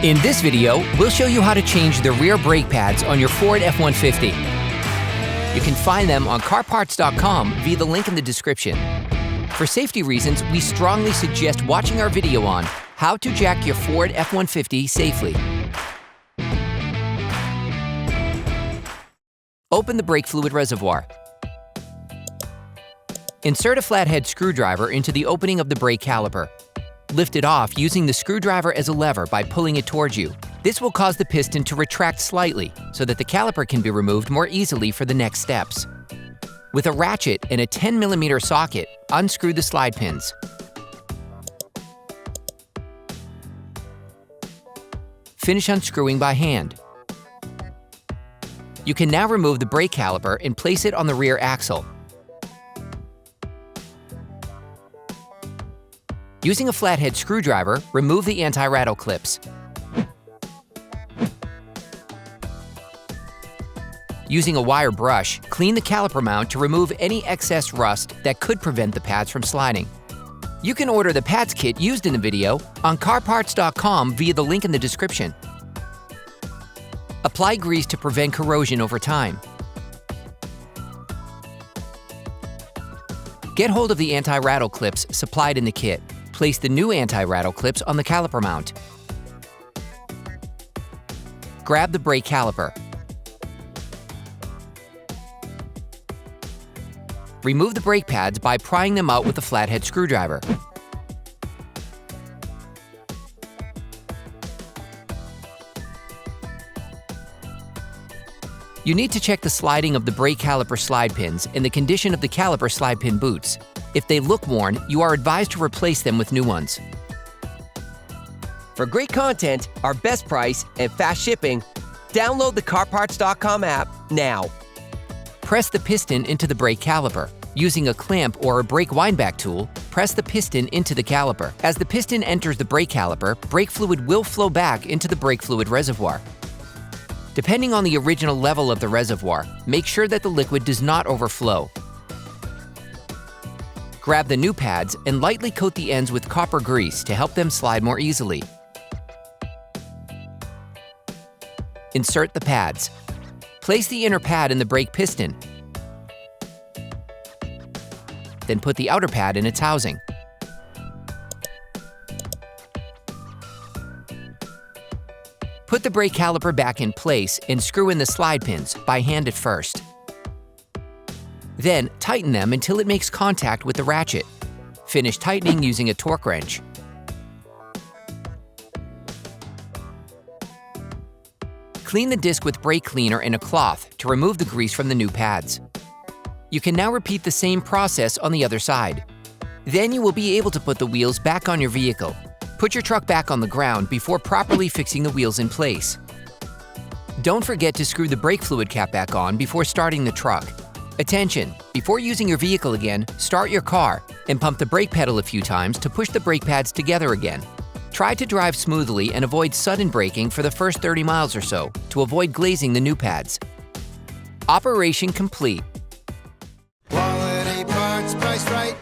In this video, we'll show you how to change the rear brake pads on your Ford F-150. You can find them on CarParts.com via the link in the description. For safety reasons, we strongly suggest watching our video on how to jack your Ford F-150 safely. Open the brake fluid reservoir. Insert a flathead screwdriver into the opening of the brake caliper. Lift it off using the screwdriver as a lever by pulling it towards you. This will cause the piston to retract slightly so that the caliper can be removed more easily for the next steps. With a ratchet and a 10mm socket, unscrew the slide pins. Finish unscrewing by hand. You can now remove the brake caliper and place it on the rear axle. Using a flathead screwdriver, remove the anti-rattle clips. Using a wire brush, clean the caliper mount to remove any excess rust that could prevent the pads from sliding. You can order the pads kit used in the video on CarParts.com via the link in the description. Apply grease to prevent corrosion over time. Get hold of the anti-rattle clips supplied in the kit. Place the new anti-rattle clips on the caliper mount. Grab the brake caliper. Remove the brake pads by prying them out with a flathead screwdriver. You need to check the sliding of the brake caliper slide pins and the condition of the caliper slide pin boots. If they look worn, you are advised to replace them with new ones. For great content, our best price, and fast shipping, download the CarParts.com app now. Press the piston into the brake caliper. Using a clamp or a brake windback tool, press the piston into the caliper. As the piston enters the brake caliper, brake fluid will flow back into the brake fluid reservoir. Depending on the original level of the reservoir, make sure that the liquid does not overflow. Grab the new pads and lightly coat the ends with copper grease to help them slide more easily. Insert the pads. Place the inner pad in the brake piston. Then put the outer pad in its housing. Put the brake caliper back in place and screw in the slide pins by hand at first. Then tighten them until it makes contact with the ratchet. Finish tightening using a torque wrench. Clean the disc with brake cleaner and a cloth to remove the grease from the new pads. You can now repeat the same process on the other side. Then you will be able to put the wheels back on your vehicle. Put your truck back on the ground before properly fixing the wheels in place. Don't forget to screw the brake fluid cap back on before starting the truck. Attention! Before using your vehicle again, start your car and pump the brake pedal a few times to push the brake pads together again. Try to drive smoothly and avoid sudden braking for the first 30 miles or so to avoid glazing the new pads. Operation complete. Quality parts, priced right.